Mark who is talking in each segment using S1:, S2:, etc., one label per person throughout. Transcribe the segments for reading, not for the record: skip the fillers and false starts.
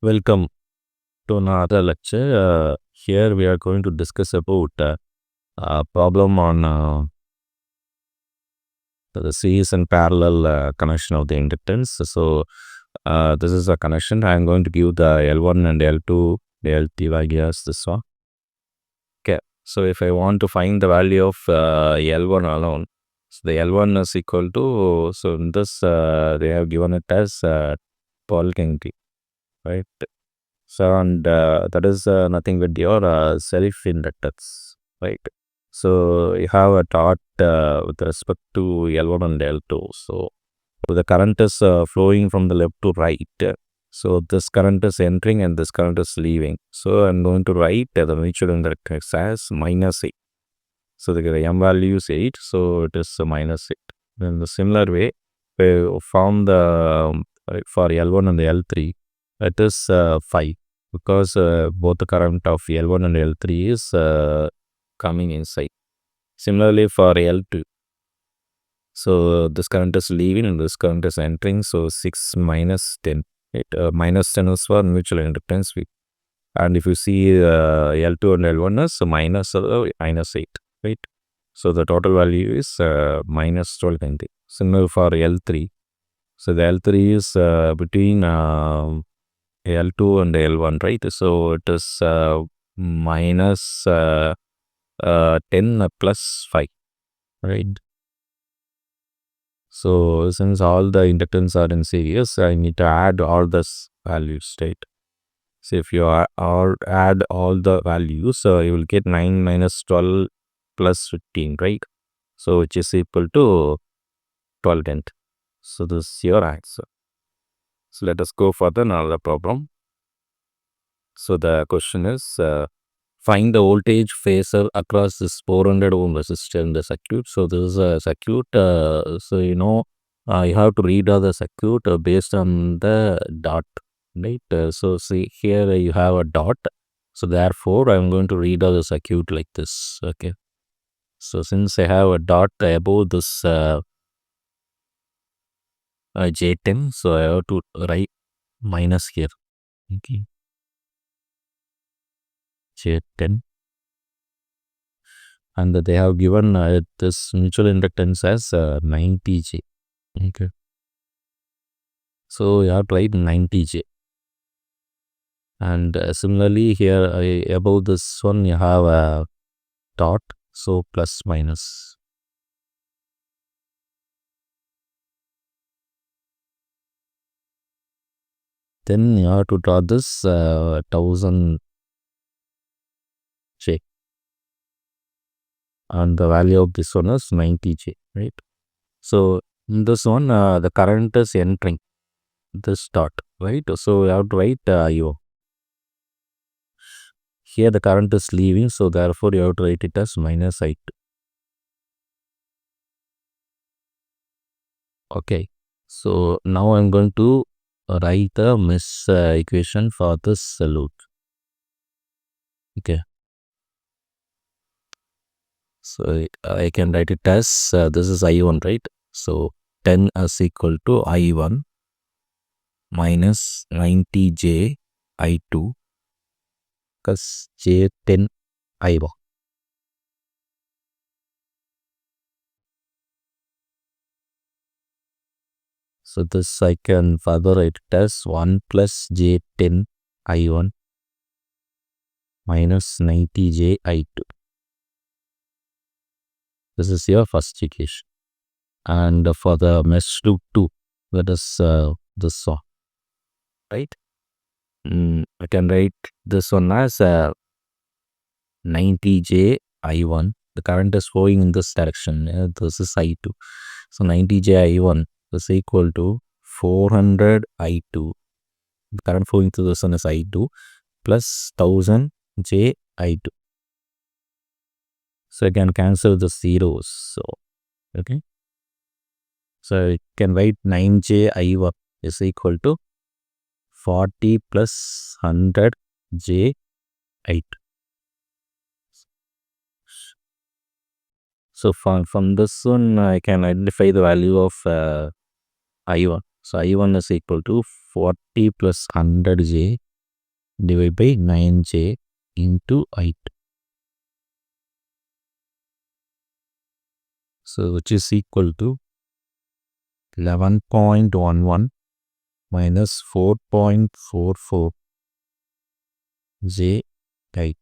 S1: Welcome to another lecture. Here we are going to discuss about a problem on the series and parallel connection of the inductance. So this is a connection. I am going to give the L1 and L2, the L3 values this one. Okay. So if I want to find the value of L1 alone, so the L1 is equal to, so in this they have given it as 12 Henry, right? So, and that is nothing but your self-inductance, right? So, you have a dot with respect to L1 and L2. So, the current is flowing from the left to right. So, this current is entering and this current is leaving. So, I'm going to write the mutual inductance as -8. So, the M value is 8. So, it is -8. In the similar way, we found the for L1 and L3, it is 5 because both the current of L1 and L3 is coming inside. Similarly for L2, so this current is leaving and this current is entering. So 6 minus 10. Minus 10 is for mutual inductance. And if you see L2 and L1 is minus 8, right? So the total value is minus 12 Henry. Similar for L3. So the L3 is between L2 and L1, right? So it is minus 10 plus 5, right? So since all the inductance are in series, I need to add all this values, right? So if you add all the values, you will get 9 minus 12 plus 15, right? So which is equal to 12 Henry. So this is your answer. So let us go for the another problem. So the question is, find the voltage phasor across this 400 ohm resistor in the circuit. So this is a circuit. So you have to read out the circuit based on the dot, right? So see here you have a dot. So therefore, I am going to read out the circuit like this. Okay. So since I have a dot above this J10, so I have to write minus here. Okay. J10. And they have given this mutual inductance as 90J. Okay. So you have to write 90J. And similarly here above this one you have a dot. So plus minus. Then you have to draw this 1000J. And the value of this one is 90J, right? So in this one the current is entering this dot, right? So you have to write IO. Here the current is leaving, so therefore you have to write it as minus I2. Okay, so now I'm going to write the mesh equation for this loop. Okay, so I can write it as this is I1, right? So 10 is equal to I1 minus 90J I2 plus J10 I1. So this I can further write it as 1 plus J10 I1 minus 90J I2. This is your first equation. And for the mesh loop 2, that is this one, right? I can write this one as 90J I1. The current is flowing in this direction. This is I2. So 90J I1 is equal to 400 I2. The current flowing through this one is I2 plus 1000 J I2. So I can cancel the zeros. So okay. So I can write 9J I1 is equal to 40 plus 100 J 8. So from this one, I can identify the value of I1. So I1 is equal to 40 plus 100 J divided by 9j into I2. So which is equal to 11.11 minus 4.44 j I2.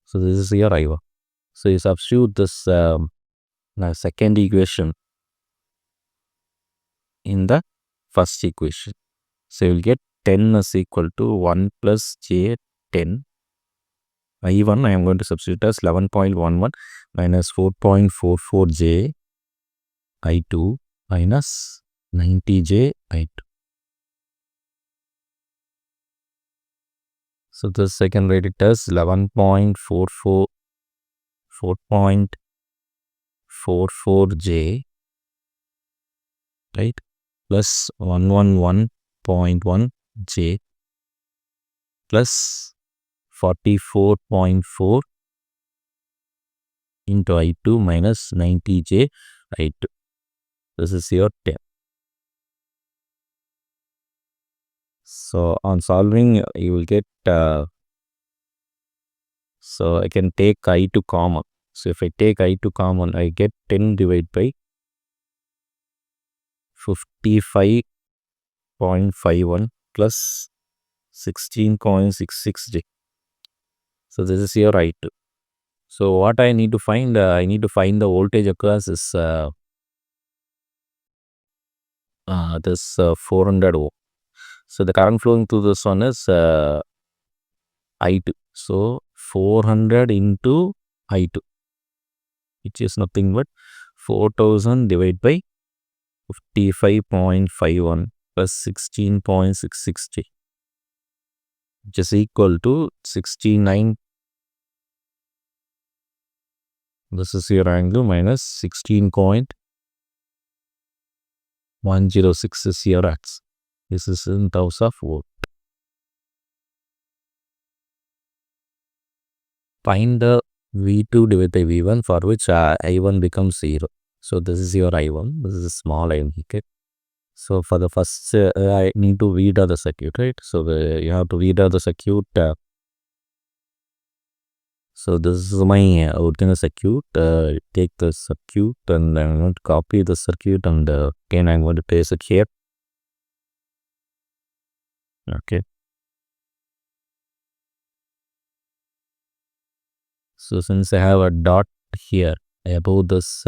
S1: So this is your I1. So you substitute this second equation in the first equation. So you will get 10 is equal to 1 plus j 10. I1 I am going to substitute as 11.11 minus 4.44 j I2 minus 90 j I2. So this I can write it as 11.44 4.44 j, right, plus 111.1 j plus 44.4 into I2 minus 90 j I2. This is your 10. So on solving, you will get, so I can take I2 common. So if I take I2 common, I get 10 divided by 55.51 plus 16.66 j. So this is your I2. So what I need to find, I need to find the voltage across this 400 ohm. So the current flowing through this one is I2. So 400 into I2, which is nothing but 4000 divided by 55.51 plus 16.66 j, which is equal to 69. This is your angle minus 16.106 is your x. This is in terms of volt. Find the V2 divided by V1 for which I1 becomes 0. So this is your I1. This is a small I1. Okay. So for the first, I need to redraw the circuit, right? So you have to redraw the circuit. So this is my original circuit. Take the circuit and I'm going to copy the circuit and again I'm going to paste it here. Okay. So since I have a dot here above this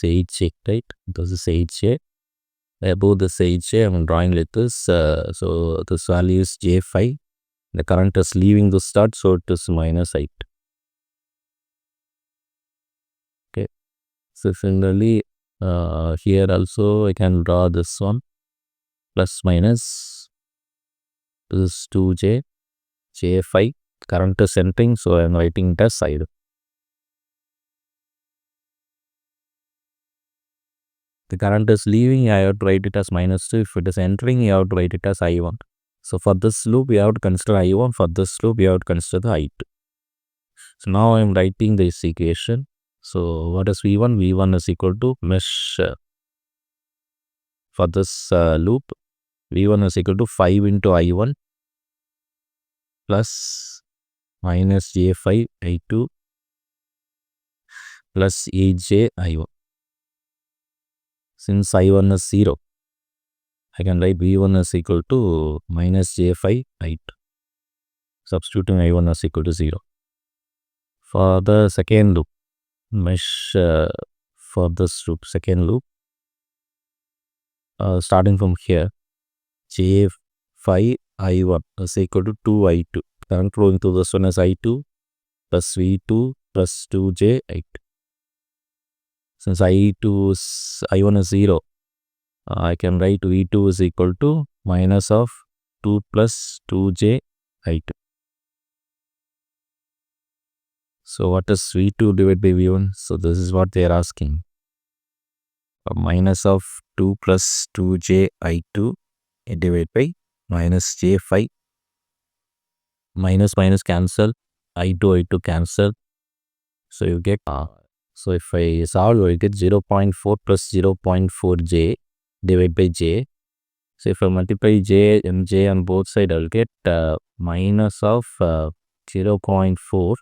S1: HA, right? This is HA. Above this HA, I'm drawing like this. So this value is J5. The current is leaving the start, so it is minus 8. Okay. So similarly, here also I can draw this one plus minus. This is 2J, J5. Current is entering, so I am writing it as side. The current is leaving, I have to write it as minus 2. If it is entering, you have to write it as I1. So for this loop, we have to consider I1. For this loop, we have to consider the I2. So now I am writing this equation. So what is V1? V1 is equal to mesh for this loop. V1 is equal to 5 into I1 plus minus J5 I2 plus 8J I1. Since I1 is 0, I can write V1 is equal to minus J5 I2. Substituting I1 is equal to 0. For the second loop, mesh for this loop, second loop, starting from here, J5 I1 is equal to 2I2. Current flowing through this one is I2 plus V2 plus 2J I2. Since I1 is 0, I can write V2 is equal to minus of 2 plus 2J I2. So what is V2 divided by V1? So this is what they are asking. A minus of 2 plus 2J I2 divided by minus J5. Minus cancel. I2 cancel. So you get, so if I solve, I get 0.4 plus 0.4J divided by j. So if I multiply j and j on both sides, I'll get minus of 0.4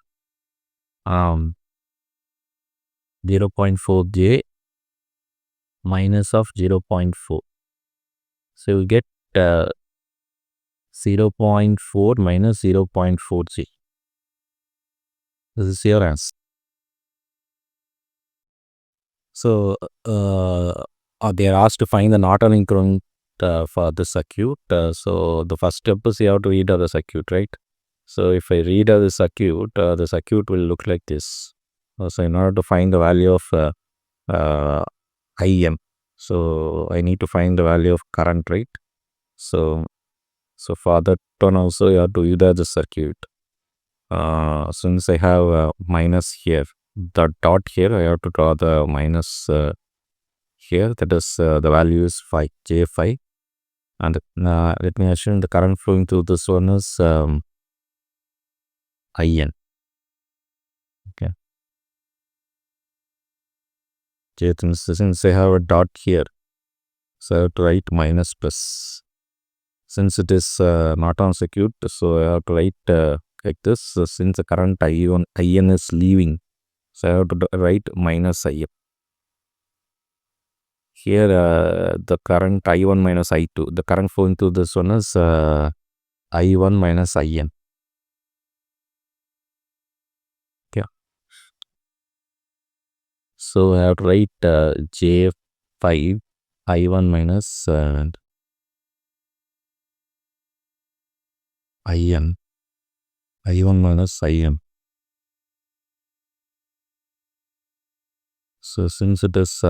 S1: 0.4j minus of 0.4. So you get 0.4 minus 0.4j. This is your answer. So they are asked to find the Norton equivalent for the circuit. So the first step is you have to read out the circuit, right? So if I read out the circuit will look like this. So in order to find the value of Im, so I need to find the value of current, right? So for that one also you have to read out the circuit. Since I have minus here, the dot here, I have to draw the minus here. That is the value is 5 j5, and let me assume the current flowing through this one is In. Okay. Since I have a dot here, so I have to write minus plus. Since it is not on circuit, so I have to write like this. So since the current In is leaving, so I have to write minus In. Here the current I1 minus I2, the current flowing through this one is I1 minus In. Okay. So I have to write J5 I1 minus In. I1 minus In. So since it is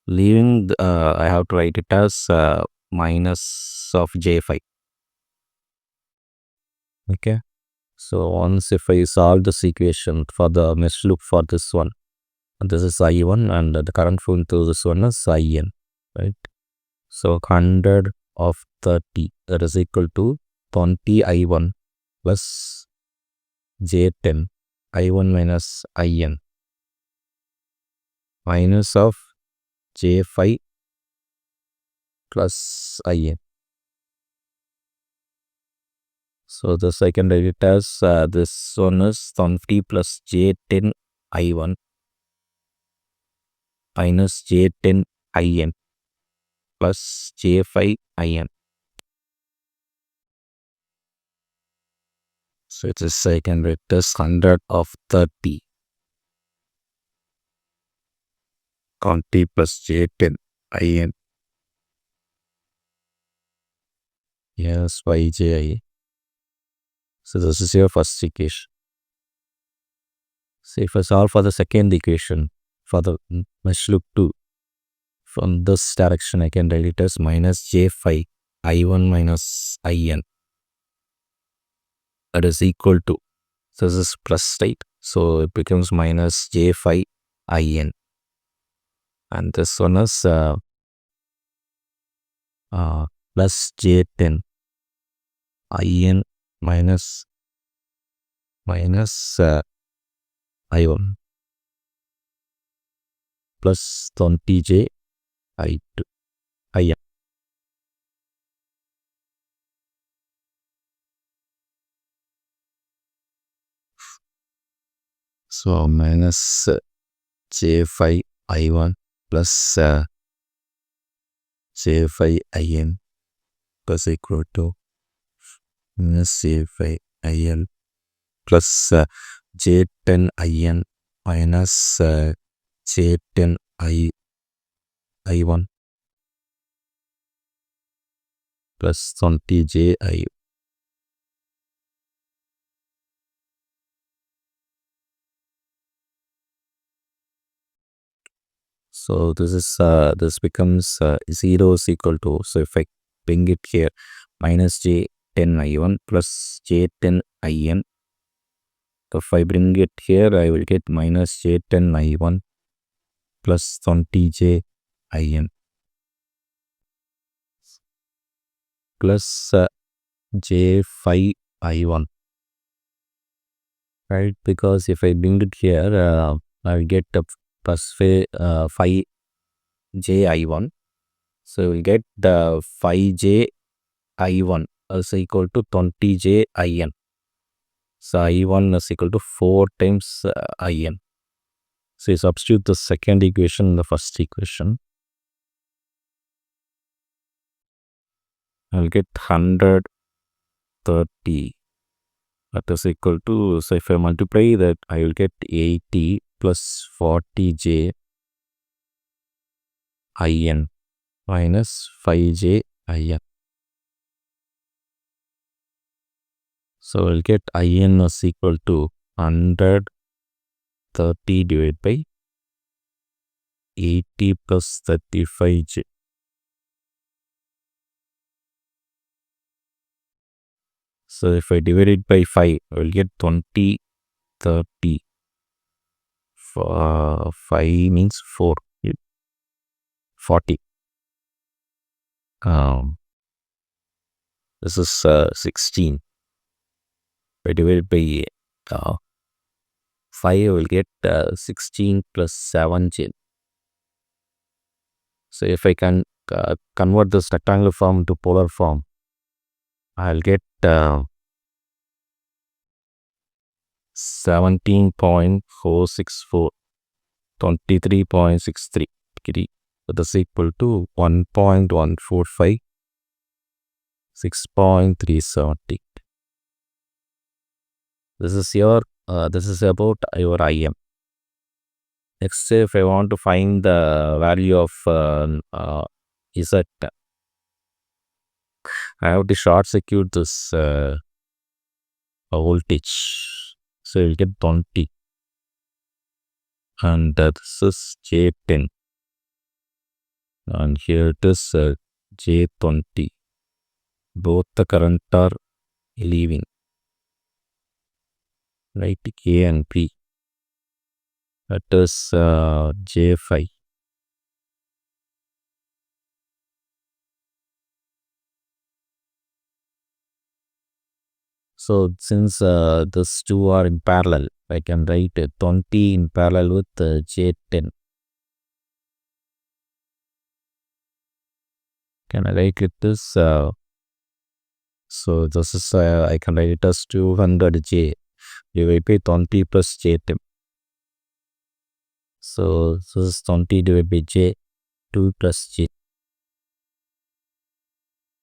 S1: leaving, I have to write it as minus of J5. Okay. So once if I solve this equation for the mesh loop for this one, this is I1 and the current flowing through this one is In, right? So 100 of 30, that is equal to 20 I1 plus J10 I1 minus In minus of J5 plus In. So this I can write it as this one is 20 plus J10 I1 minus J10 In plus J5 In. So it is I can write this 100 of 30. 20 plus J10 In. Yes, Yji. So this is your first equation. So if I solve for the second equation for the mesh loop 2, from this direction I can write it as minus J5 I1 minus In. That is equal to, so this is plus, right? So it becomes minus J5 In. And this one is plus J10 In minus I1 plus 20J I2 In. So minus J5 I1 plus J5 In plus equal to minus J5 IL plus J10 In minus J10 I1 plus 20J I. So this becomes 0 is equal to, so if I bring it here, minus J10 I1 plus J10 In. If I bring it here, I will get minus J10 I1 plus 20J In plus J5 I1, right? Because if I bring it here, I will get plus 5J I1 So we'll get the 5j I1 is equal to 20j IN. So I1 is equal to 4 times IN. So you substitute the second equation in the first equation. I'll get 130. That is equal to, so if I multiply that, I will get 80 plus 40j IN minus 5j IN. So I'll get IN is equal to 130 divided by 80 plus 35j. So if I divide it by 5, I will get 20, 30. 5 means 4. 40. This is 16. If I divide it by 5, I will get 16 plus 7j. So if I can convert this rectangular form to polar form, I'll get 17.464, 23.63 degree. That is equal to 1.145, 6.370. This is your this is about your IM. Next, if I want to find the value of Z, I have to short circuit this voltage. So you'll get 20, and this is J10, and here it is J20. Both the current are leaving, right? A and B. That is J5. So since these two are in parallel, I can write 20 in parallel with J10. Can I write it this? So this is I can write it as 200J divided by 20 plus J10. So this is 20 divided by J, 2 plus J.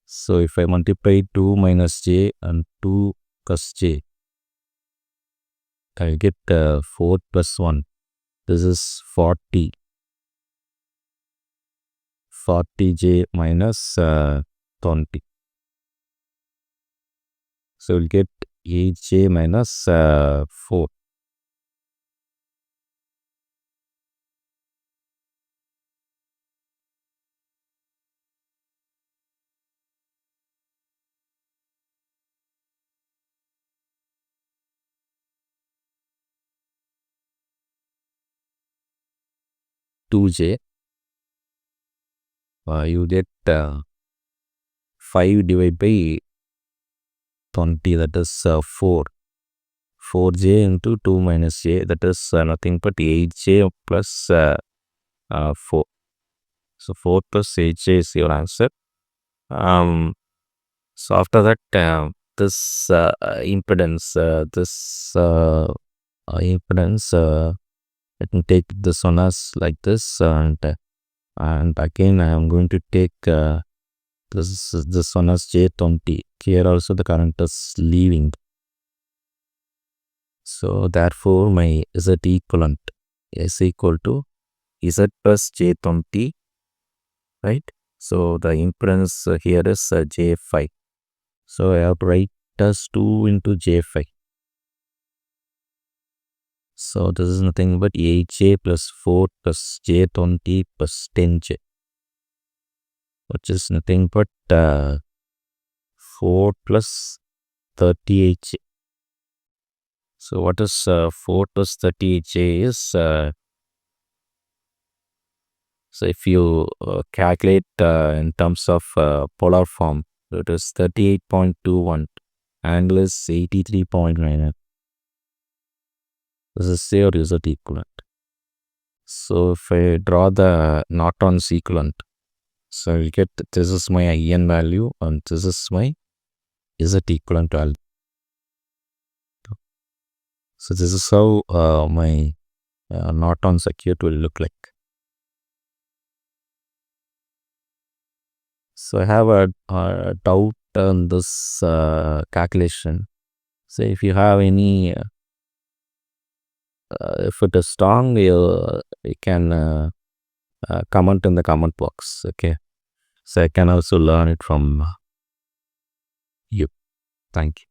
S1: So if I multiply 2 minus J and 2 plus J, I get 4 plus 1. This is 40. 40J minus 20. So we'll get 8J minus 4. J. You get 5 divided by 20, that is 4. 4J into 2 minus J, that is nothing but 8J plus 4. So 4 plus 8J is your answer. So after that, this impedance, let me take this one as like this, and again I am going to take this one as J20. Here also the current is leaving. So therefore my Z equivalent is equal to Z plus J20, right? So the impedance here is J5. So I have to write as 2 into J5. So this is nothing but 8J plus 4 plus J20 plus 10J, which is nothing but 4 plus 38J. So what is 4 plus 38J is, so if you calculate in terms of polar form, it is 38.21, angle is 83.9. This is your Z equivalent. So if I draw the Norton's equivalent, So you get this is my IN value and this is my Z equivalent value. So this is how my Norton circuit will look like. So I have a doubt on this calculation. So if you have any, if it is strong, you can comment in the comment box. Okay. So I can also learn it from you. Thank you.